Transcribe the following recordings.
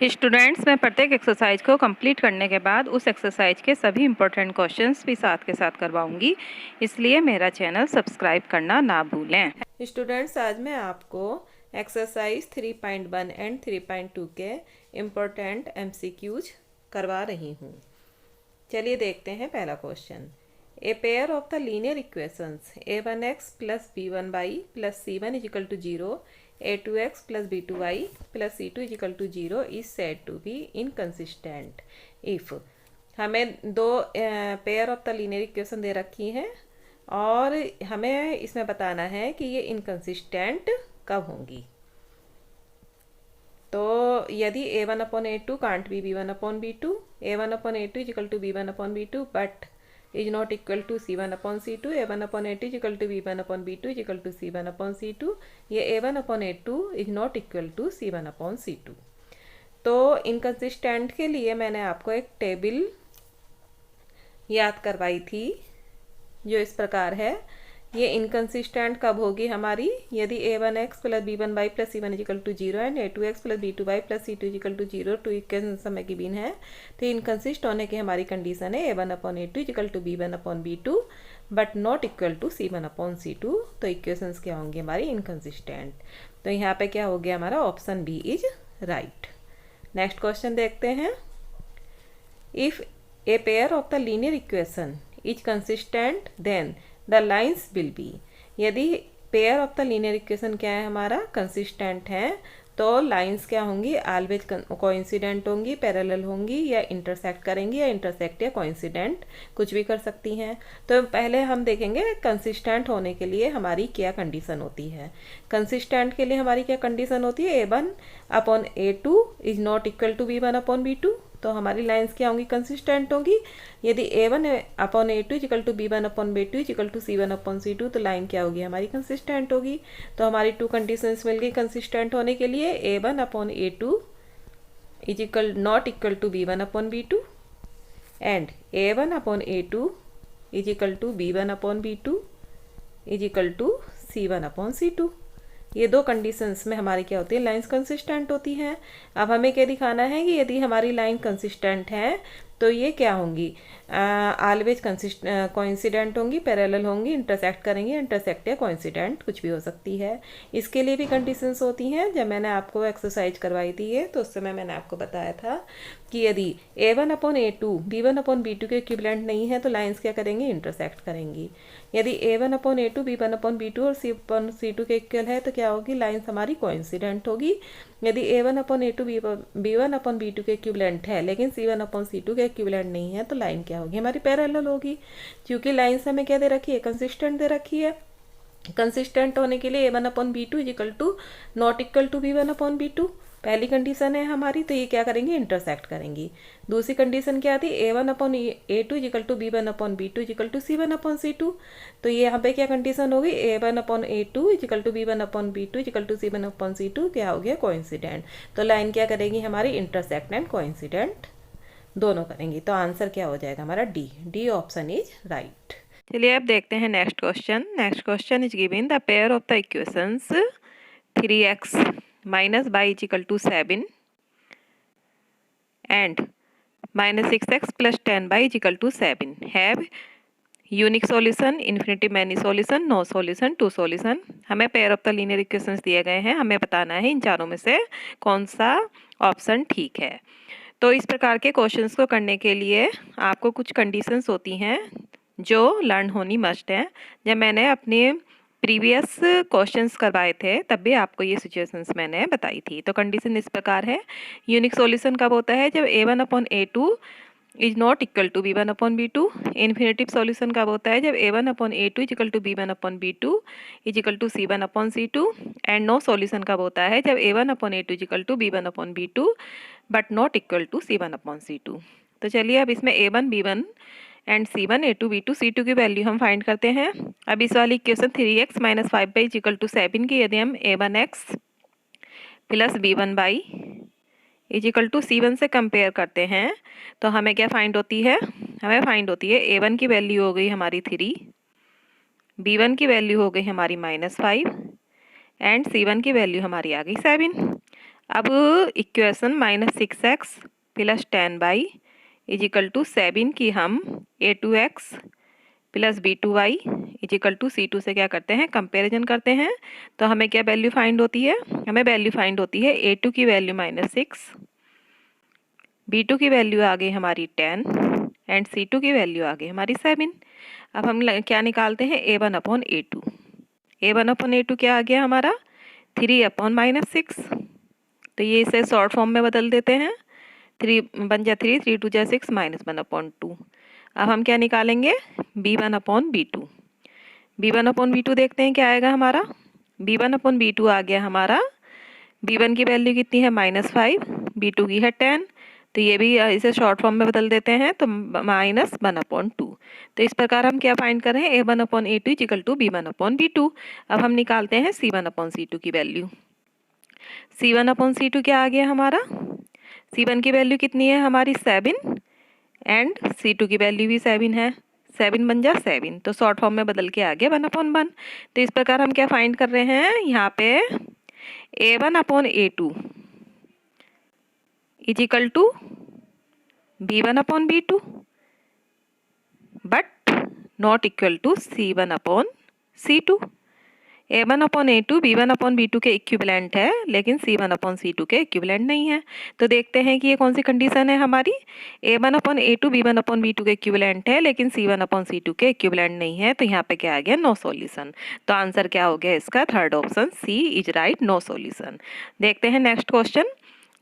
Students, मैं प्रत्येक exercise को कंप्लीट करने के बाद उस एक्सरसाइज के सभी इम्पोर्टेंट क्वेश्चंस भी साथ के साथ करवाऊंगी, इसलिए मेरा चैनल सब्सक्राइब करना ना भूलें। स्टूडेंट्स, आज मैं आपको एक्सरसाइज 3.1 एंड 3.2 के इम्पोर्टेंट एमसीक्यूज करवा रही हूँ। चलिए देखते हैं पहला question. A pair of the linear equations a1x plus b1y plus c1 is equal to 0, a2x plus b2y plus c2 is equal to 0 is said to be inconsistent if. हमें दो pair of the linear equation दे रखी हैं और हमें इसमें बताना है कि ये इनकंसिस्टेंट कब होंगी। तो यदि a1 upon a2 can't be b1 upon b2, a1 upon a2 is equal to b1 upon b2 but is not equal to c1 upon c2, a1 upon a2 is equal to b1 upon b2 is equal to c1 upon c2, ये a1 upon a2 is not equal to c1 upon c2। तो inconsistent के लिए मैंने आपको एक table याद करवाई थी जो इस प्रकार है। ये इनकंसिस्टेंट कब होगी हमारी? यदि a1x plus b1y plus c1 is equal to 0 and a2x plus b2y plus c2 is equal to 0 two equation समय की बीन है, तो इनकंसिस्ट होने की हमारी कंडीशन है a1 upon a2 is equal to b1 upon b2 but not equal to c1 upon c2। तो equations क्या होंगी हमारी? इनकंसिस्टेंट। तो यहाँ पे क्या हो गया हमारा? Option B is right. Next question देखते हैं। If a pair of the linear equation is consistent then the lines will be. यदि pair of the linear equation क्या है हमारा? कंसिस्टेंट है, तो लाइंस क्या होंगी? ऑलवेज कोइंसिडेंट होंगी, पैरेलल होंगी, या इंटरसेक्ट करेंगी, या इंटरसेक्ट या कोइंसिडेंट कुछ भी कर सकती हैं। तो पहले हम देखेंगे कंसिस्टेंट होने के लिए हमारी क्या कंडीशन होती है। कंसिस्टेंट के लिए हमारी क्या कंडीशन होती है? a1 upon a2 is not equal to b1 upon b2। तो हमारी लाइंस क्या होंगी? कंसिस्टेंट होंगी। यदि a1 upon a2 equal to b1 upon b2 equal to c1 upon c2, तो लाइन क्या होगी हमारी? कंसिस्टेंट होगी। तो हमारी टू कंडीशंस मिल गई कंसिस्टेंट होने के लिए। a1 upon a2 is equal not equal to b1 upon b2 and a1 upon a2 is equal to b1 upon b2 is equal to c1 upon c2। ये दो conditions में हमारी क्या होती है? लाइंस कंसिस्टेंट होती हैं। अब हमें क्या दिखाना है कि यदि हमारी लाइन कंसिस्टेंट है तो ये क्या होंगी? ऑलवेज कोइंसिडेंट होंगी, पैरेलल होंगी, इंटरसेक्ट करेंगी, इंटरसेक्ट या कोइंसिडेंट कुछ भी हो सकती है। इसके लिए भी कंडीशंस होती हैं। जब मैंने आपको एक्सरसाइज करवाई थी ये, तो उस समय मैंने आपको बताया था कि यदि a1 upon a2 b1 upon b2 के इक्विवेलेंट नहीं है तो लाइंस क्या करेंगी? इंटरसेक्ट करेंगी। यदि a1 upon a2 b1 upon b2 और c अपॉन c2 के इक्वल है तो क्या होगी? लाइंस हमारी कोइंसिडेंट होगी। यदि a1 upon a2 b1 upon b2 के इक्विवेलेंट है लेकिन c1 अपॉन c2 के इक्विवेलेंट नहीं है, तो लाइन क्या होगी हमारी? पैरेलल होगी। क्योंकि लाइंस हमें क्या दे रखी है? कंसिस्टेंट दे रखी है। कंसिस्टेंट होने के लिए a1 upon b2 is equal to not equal to b1 upon b2 पहली कंडीशन है हमारी। तो ये क्या करेंगी? इंटरसेक्ट करेंगी। दूसरी कंडीशन क्या थी? a1 upon a2 is equal to b1 upon b2 is equal to c1 upon c2। तो ये यहाँ पे क्या कंडीशन होगी? a1 upon a2 is equal to b1 upon b2 is equal to c1 upon c2 क्या हो गया? Coincident. तो लाइन क्या करेगी हमारी? इंटरसेक्ट एंड कोइंसिडेंट दोनों करेंगी। तो आंसर क्या हो जाएगा हमारा? D option is right. चलिए अब देखते हैं next question. Next question is given the pair of the equations 3x minus by is equal to 7 and minus 6x plus 10 by is equal to 7 have unique solution, infinity many solution, no solution, two solution. हमें pair of the linear equations दिए गए हैं, हमें बताना है इन चारों में से कौन सा ऑप्शन ठीक है। तो इस प्रकार के क्वेश्चंस को करने के लिए आपको कुछ कंडीशंस होती हैं जो लर्न होनी मस्ट है। जब मैंने अपने प्रीवियस क्वेश्चंस करवाए थे तब भी आपको ये सिचुएशंस मैंने बताई थी। तो कंडीशन इस प्रकार है। यूनिक सॉल्यूशन कब होता है? जब a1 upon a2 is not equal to b1 upon b2। Infinitive solution कब होता है? जब a1 upon a2 is equal to b1 upon b2 is equal to c1 upon c2। And no solution कब होता है? जब a1 upon a2 is equal to b1 upon b2 but not equal to c1 upon c2। तो चलिए अब इसमें a1 b1 and c1 a2 b2 c2 की value हम फाइंड करते हैं। अब इस वाली equation 3x minus 5 y equal to 7 की यदि हम a1x plus b1 y is equal to c1 से कंपेयर करते हैं तो हमें क्या फाइंड होती है? हमें फाइंड होती है a1 की वैल्यू हो गई हमारी 3, b1 की वैल्यू हो गई हमारी -5 एंड c1 की वैल्यू हमारी आ गई 7। अब equation -6x plus 10y is equal to 7 की हम a2x plus b2y is equal to c2 से क्या करते हैं, कंपेरिजन करते हैं। तो हमें क्या वैल्यू फाइंड होती है, हमें वैल्यू फाइंड होती है a2 की वैल्यू -6, b2 की वैल्यू आ गई हमारी 10 एंड c2 की वैल्यू आ गई हमारी 7। अब हम क्या निकालते हैं, a1/a2। a1/a2 क्या आ गया हमारा 3/-6। तो ये इसे शॉर्ट फॉर्म में बदल देते हैं, 3 बन जा 3, 3 2 जा 6 -1/2। अब हम क्या निकालेंगे, b1/b2। b1/b2 देखते हैं क्या आएगा हमारा, b1/b2 आ गया हमारा, b1 की वैल्यू कितनी है -5, b2 की है 10। तो ये भी इसे शॉर्ट फॉर्म में बदल देते हैं, तो -1/2। तो इस प्रकार हम क्या फाइंड कर रहे हैं, a1/a2 इक्वल टू b1/b2। अब हम निकालते हैं c1/c2 की वैल्यू। c1/c2 क्या आ गया हमारा, c1 की वैल्यू कितनी है हमारी 7 एंड c2 की वैल्यू भी 7 है, 7 बन जा 7, तो शॉर्ट फॉर्म में बदल के आ गया 1/1। तो इस प्रकार हम क्या फाइंड कर रहे हैं यहाँ पे, a1/a2 is equal to b1/b2 but not equal to c1/c2। a1/a2 b1/b2 के इक्विवेलेंट है, लेकिन c1/c2 के इक्विवेलेंट नहीं है। तो देखते हैं कि ये कौन सी कंडीशन है हमारी, a1/a2 b1/b2 के इक्विवेलेंट है, लेकिन c1/c2 के इक्विवेलेंट नहीं है। तो यहाँ पे क्या आ गया, नो सॉल्यूशन। तो आंसर क्या हो गया इसका, third option C is right, no solution. देखते हैं नेक्स्ट क्वेश्चन।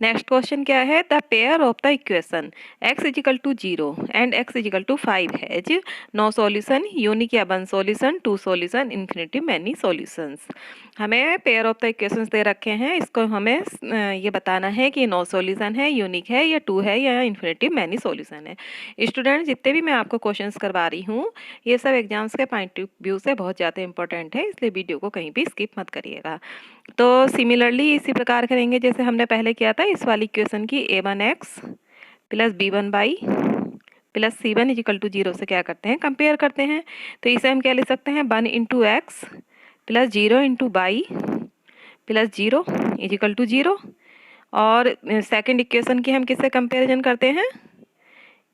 नेक्स्ट क्वेश्चन क्या है, the pair of the equation x is equal to 0 and x is equal to 5 has no solution, unique या one solution, two solution, infinity many solutions. हमें pair of the equations दे रखे हैं, इसको हमें ये बताना है कि नो सॉल्यूशन है, यूनिक है, या टू है, या इन्फिनिटी मैनी सॉल्यूशन है। स्टूडेंट जितने भी मैं आपको क्वेश्चंस करवा रही हूँ, ये सब एग्जाम्स के पॉइंट ऑफ व्यू से बहुत ज़्यादा इंपॉर्टेंट है, इसलिए वीडियो को कहीं भी स्किप मत करिएगा। तो सिमिलरली इसी प्रकार करेंगे जैसे हमने पहले किया था इस वाली इक्वेशन की, a1x plus b1y plus c1 is equal to 0 से क्या करते हैं, कंपेयर करते हैं। तो इसे हम क्या ले सकते हैं, 1 into x plus 0 into y plus 0 is equal to 0। और सेकेंड इक्वेशन की हम किससे कंपेरिजन करते हैं,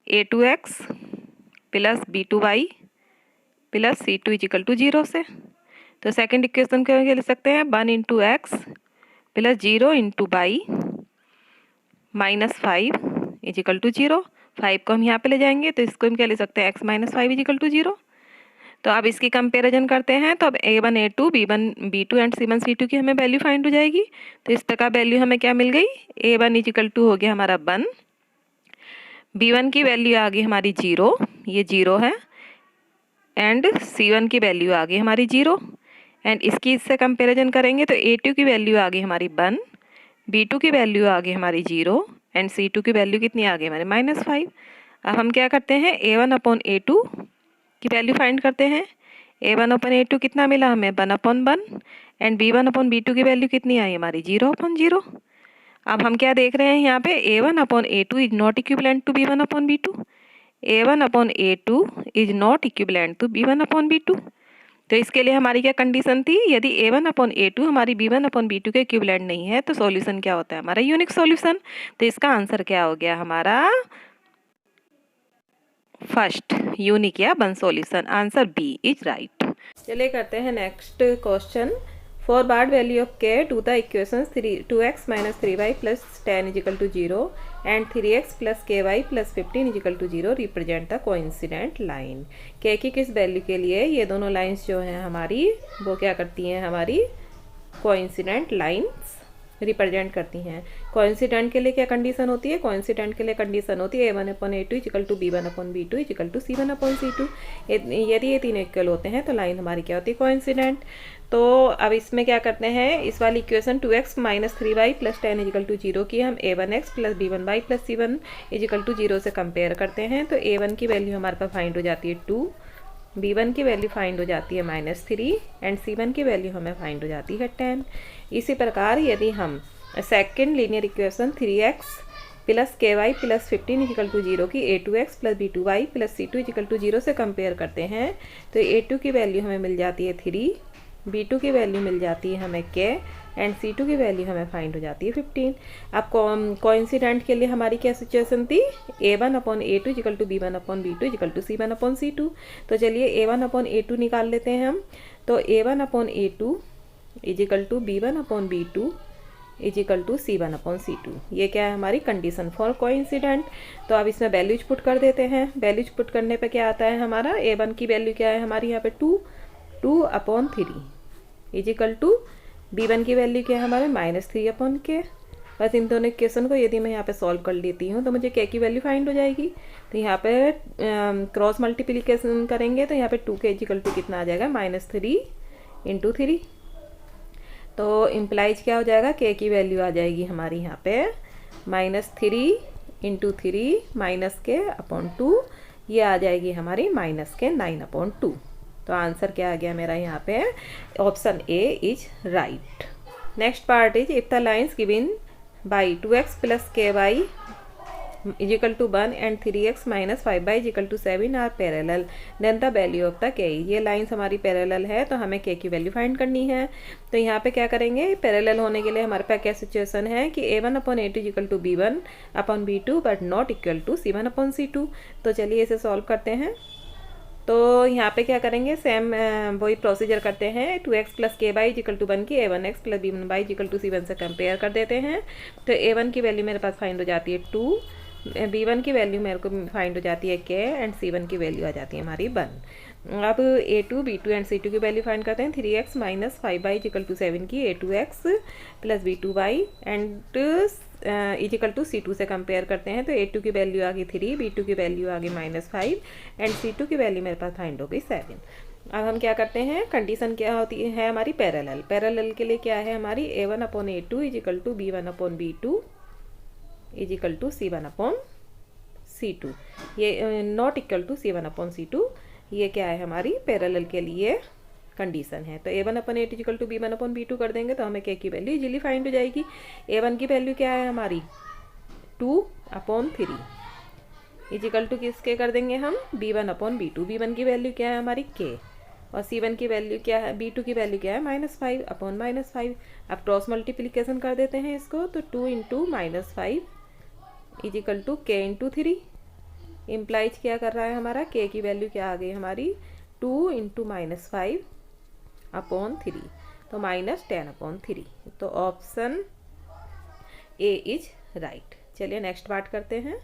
a2x plus b2y plus c2 is equal to 0 से। तो सेकंड इक्वेशन को क्या ले सकते हैं, 1 into x plus 0 into y -5 is equal to 0। 5 को हम यहाँ पे ले जाएंगे, तो इसको हम क्या ले सकते हैं, x -5 इज इक्वल टू 0। तो अब इसकी कंपेरिजन करते हैं, तो अब a1 a2 b1 b2 and c1 c2 की हमें वैल्यू फाइंड हो जाएगी। तो इस प्रकार वैल्यू हमें क्या मिल गई, a1 इज इक्वल टू हो गया हमारा 1, b1 की वैल्यू आ गई हमारी 0, ये 0 है, एंड c1 की वैल्यू आ गई हमारी 0। एंड इसकी इससे कंपेरिजन करेंगे तो a2 की वैल्यू आ गई हमारी 1, b2 की वैल्यू आ गई हमारी 0 एंड c2 की वैल्यू कितनी आ गई हमारी -5। अब हम क्या करते हैं, a1/a2 की वैल्यू फाइंड करते हैं। a1/a2 कितना मिला हमें, 1/1 एंड b1/b2 की वैल्यू कितनी आई हमारी 0/0। अब हम क्या देख रहे हैं यहाँ पे, a1/a2 is not equivalent to b1/b2, a1/a2 is not equivalent to b1/b2। तो इसके लिए हमारी क्या कंडीशन थी, यदि a1/a2 हमारी b1/b2 के इक्विवेलेंट नहीं है तो सॉल्यूशन क्या होता है हमारा, यूनिक सॉल्यूशन। तो इसका आंसर क्या हो गया हमारा, फर्स्ट यूनिक या one solution, answer B is right. चलिए करते हैं नेक्स्ट क्वेश्चन। फॉर बार्ड value of k to the equations 2x - 3y plus 10 is equal to 0 and 3x plus ky plus 15 is equal to 0 represent the coincident line. k की किस value के लिए ये दोनों लाइंस जो हैं हमारी, वो क्या करती हैं, हमारी कोइंसिडेंट लाइंस रिप्रेजेंट करती हैं। कोइंसिडेंट के लिए क्या कंडीशन होती है, कोइंसिडेंट के लिए कंडीशन होती है a1/a2 equal to b1/b2 equal to c1/c2। यदि ये तीनों इक्वल होते हैं तो लाइन हमारी क्या होती है, कोइंसिडेंट। तो अब इसमें क्या करते हैं, इस वाली equation 2x - 3y plus 10 is equal to 0 की हम a1x plus b1y plus c1 is equal to 0 से कंपेयर करते हैं। तो a1 की वैल्यू हमारे पास फाइंड हो जाती है 2, b1 की वैल्यू फाइंड हो जाती है -3 एंड c1 की वैल्यू हमें फाइंड हो जाती है 10। इसी प्रकार यदि हम second linear equation 3x plus ky plus 15 is equal to 0 की a2x plus b2y plus c2 is equal to 0 से कंपेयर करते हैं तो a2 की वैल्यू हमें मिल जाती है 3, b2 की वैल्यू मिल जाती है हमें k एंड C2 की वैल्यू हमें फाइंड हो जाती है 15। अब कोइंसिडेंट के लिए हमारी क्या सिचुएशन थी, A1/A2 equal to B1/B2 equal to C1/C2। तो चलिए A1/A2 निकाल लेते हैं हम। तो A1/A2 equal to B1/B2 is equal to C1/C2। ये क्या है हमारी कंडीशन फॉर कोइंसिडेंट। तो अब इसमें वैल्यूज पुट कर देते हैं। वैल्यूज पुट करने पे क्या आता है हमारा, A1 की वैल्यू क्या है हमारी यहाँ पे 2/3 इजिकल टू B1 की वैल्यू क्या है हमारे -3/k। बस इन दोनों इक्वेशन को यदि मैं यहाँ पे सॉल्व कर लेती हूँ तो मुझे k की वैल्यू फाइंड हो जाएगी। तो यहाँ पे क्रॉस मल्टीप्लिकेशन करेंगे तो यहाँ पे 2k इजिकल टू कितना आ जाएगा, -3 × 3। तो इम्प्लाइज क्या हो जाएगा, k की वैल्यू आ जाएगी हमारी यहाँ पे -3 × 3 -k/2। ये आ जाएगी हमारी -k/9/2। तो आंसर क्या आ गया मेरा यहाँ पे, option A is right. Next part is if the lines given by 2x + ky is equal to 1 and 3x - 5y is equal to 7 are parallel then the value of the k। ये lines हमारी parallel है तो हमें k की value find करनी है। तो यहाँ पे क्या करेंगे, पैरेलल होने के लिए हमारे पास क्या सिचुएशन है कि A1/A2 is equal to B1/B2 but not equal to C1/C2। तो चलिए इसे सॉल्व करते हैं। तो यहाँ पे क्या करेंगे, सेम वही प्रोसीजर करते हैं। 2x + ky इजिकल टू 1 की A1x + B1y is equal to C1 से कंपेयर कर देते हैं। तो A1 की वैल्यू मेरे पास फाइंड हो जाती है 2, B1 की वैल्यू मेरे को फाइंड हो जाती है k एंड C1 की वैल्यू आ जाती है हमारी 1। अब A2, B2 एंड C2 की वैल्यू फाइंड करते हैं। 3x - 5y इजिकल टू 7 की A2x + B2y and is equal to C2 से कंपेयर करते हैं। तो A2 की वैल्यू आ गई 3, B2 की वैल्यू आ गई -5 एंड C2 की वैल्यू मेरे पास फाइंड हो गई 7। अब हम क्या करते हैं, कंडीशन क्या होती है हमारी पैरेलल। पैरेलल के लिए क्या है हमारी, A1/A2 is equal to B1/B2 is equal to C1/C2। ये नॉट इक्वल टू C1/C2। ये क्या है हमारी पैरेलल के लिए कंडीशन है। तो A1/A2 इजिकल टू B1/B2 कर देंगे तो हमें k की वैल्यू इजीली फाइंड हो जाएगी। A1 की वैल्यू क्या है हमारी 2/3 इजिकल टू किसके कर देंगे हम, B1/B2। B1 की वैल्यू क्या है हमारी k और C1 की वैल्यू क्या है, B2 की वैल्यू क्या है -5/-5। अब क्रॉस मल्टीप्लिकेशन कर देते हैं इसको। तो 2 × -5 इजिकल टू k × 3। इम्प्लाइज क्या कर रहा है हमारा, k की वैल्यू क्या आ गई हमारी 2 × -5/3 तो -10/3। तो ऑप्शन ए इज राइट। चलिए नेक्स्ट पार्ट करते हैं।